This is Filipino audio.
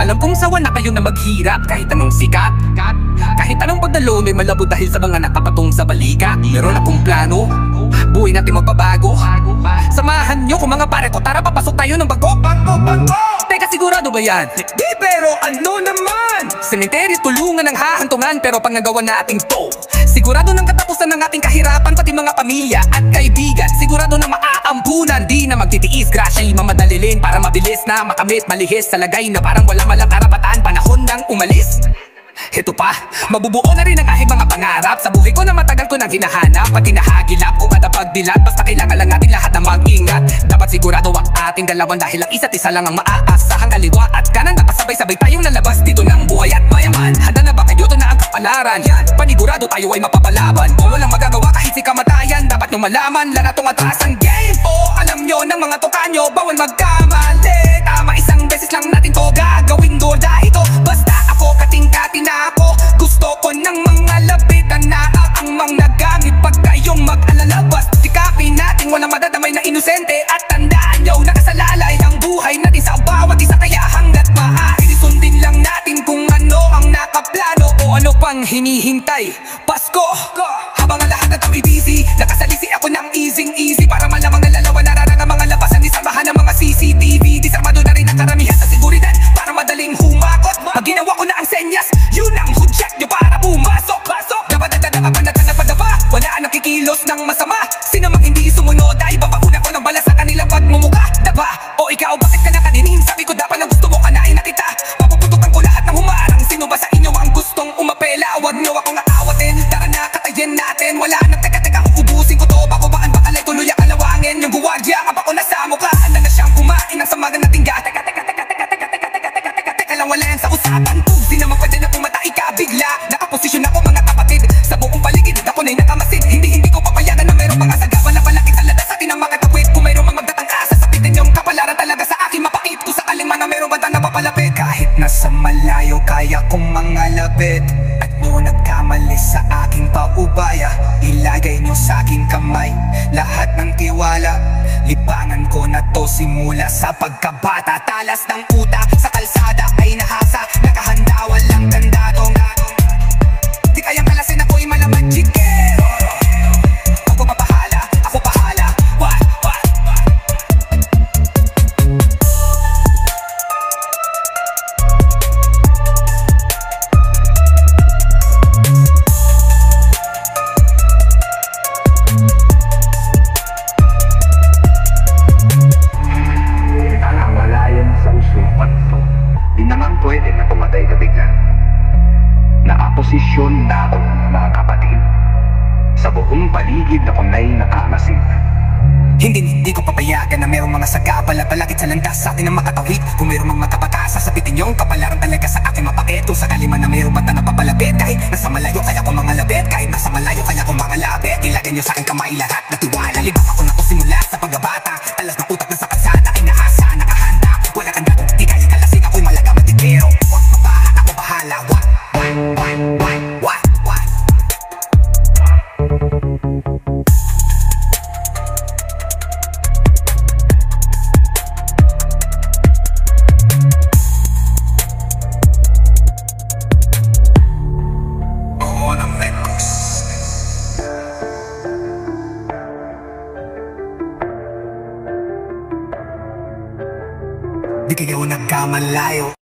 Alam kong sawa na kayo na maghirap kahit anong sikat, kahit anong pagdalo may malabo dahil sa mga nakapatong sa balikat. Meron akong plano, buhay natin magbabago. Samahan nyo kung mga pare ko, tara papasok tayo ng bago. Teka, sigurado ba yan? Di, pero ano naman? Cemetery, tulungan ng hahantungan, pero pangagawa natin to. Sigurado ng katapusan ng ating kahirapan, pati mga pamilya at kaibigan. Sigurado na maaampunan, di na magtitiis. Grasya'y mamadalilin para mabilis na makamit. Malihis sa lagay na parang wala malang karapatan. Panahon nang umalis. Ito pa, mabubuo na rin ang aking mga pangarap. Sa buhay ko na matagal ko nang hinahanap, pati nahagilap ko kada pagdilat. Basta kailangan lang natin lahat na mag-ingat. Dapat sigurado ang ating dalawan dahil ang isa't isa lang ang maaasahang kaliwa at kanan. Napasabay-sabay tayong lalabas dito ng buhay at mayaman. Handa na ba kayo? Ito na ang kapalaran. Yan, panigurado tayo ay mapapalaban. O walang magagawa kahit si kamatayan. Dapat nyo malaman, lang atong atras ang game. O alam nyo ng mga tokanyo, bawal magkamali. Tama, isang beses lang natin to gagawin. Doda ito, basta ako kating-kating na ako. Gusto ko ng mga lapitan na ang mga gamit. Pag kayong mag-alalabas, sikapin natin walang madadamay na inosente. At tandaan nyo, nakasalalay ang buhay natin sa bawat isa. Kaya hanggat maaari, sundin lang natin kung ano ang nakaplano. O ano pang hinihintay? Pasko! Habang ang lahat na tao busy, nakasalisi ako ng easy para malamang nalalawa nararang ang mga labasan. Isamahan ng mga CCTV, disarmado na rin ang karamihan sa seguridad para madaling humakot. Pag ginawa ko na ang senyas, yun ang hudyat nyo para pumasok. Dapat wala ang nakikilos ng masama. Sino mang hindi sumunod ay papauna ko ng bala sa kanilang pagmumuka. Daba, o ikaw bakit ka nakanining? Sabi ko dapat ang gusto mo kanain na kita. Papuputukan ko lahat ng humarang. Sino ba sa inyo ang gustong umapela? Huwag nyo akong aawatin. Tara na, katayin natin. Wala nang teka, ubusin ko to. Bababaan bakalay, tuloy ang kalawangin. Yung guwardiya, kapa ko nasa mukha. Handa na siyang kumain ng samagan na tingga. Teka lang, wala yan sa usapan. Di naman pwede na pumatay ka bigla. Nakaposisyon ako mga kapatid. Sa buong paligid, ako na'y nakamasid. Hindi ko papayagan na mayroong mga sagabal na palakit sa ladas atin ang mga tawid. Kung mayroong mga magdatang asa, sapitin yung kapalaran talaga sa akin mapakit. Kung sakaling man na mayroong bata na papalapit. Kahit nasa malayo, kaya kong mga lapit. At nyo nagkamali sa aking paubaya, ilagay nyo sa aking kamay lahat ng tiwala. Libangan ko na to simula sa pagkabata. Talas ng utak sa kalsada ay nahasa. Nakahanda, walang tandadong. Di kayang kalasin, ako'y malaman, chikero. Ako papahala, ako pahala. What? Wala yan sa usupan to. Di naman pwede na pumatay ka bigla. Nakaposisyon na ako mga kapatid. Sa buong paligid ako na'y nakamasid. Hindi ko papayagan na mayroong mga sagabal at palakit sa landas sa atin ang makatawid. Kung mayroong mga kapatasa, sabitin yung kapalaran talaga sa akin mapakit. Kung sakali man na mayroong bata na papalapit, kahit nasa malayo kaya ko mga labit. Kahit nasa malayo kaya ko mga labit. Ilagay nyo sa akin kamay lahat na tiwala. Libak ako na to simula sa pagkabata. Talas ng utak na sa kalsada, inaasa, nakahanda. Wala kang dapat, di kaya kalasing, ako'y malaga matitero. Huwag mabahan, ako bahala. What? Di kayo nagkamalayo.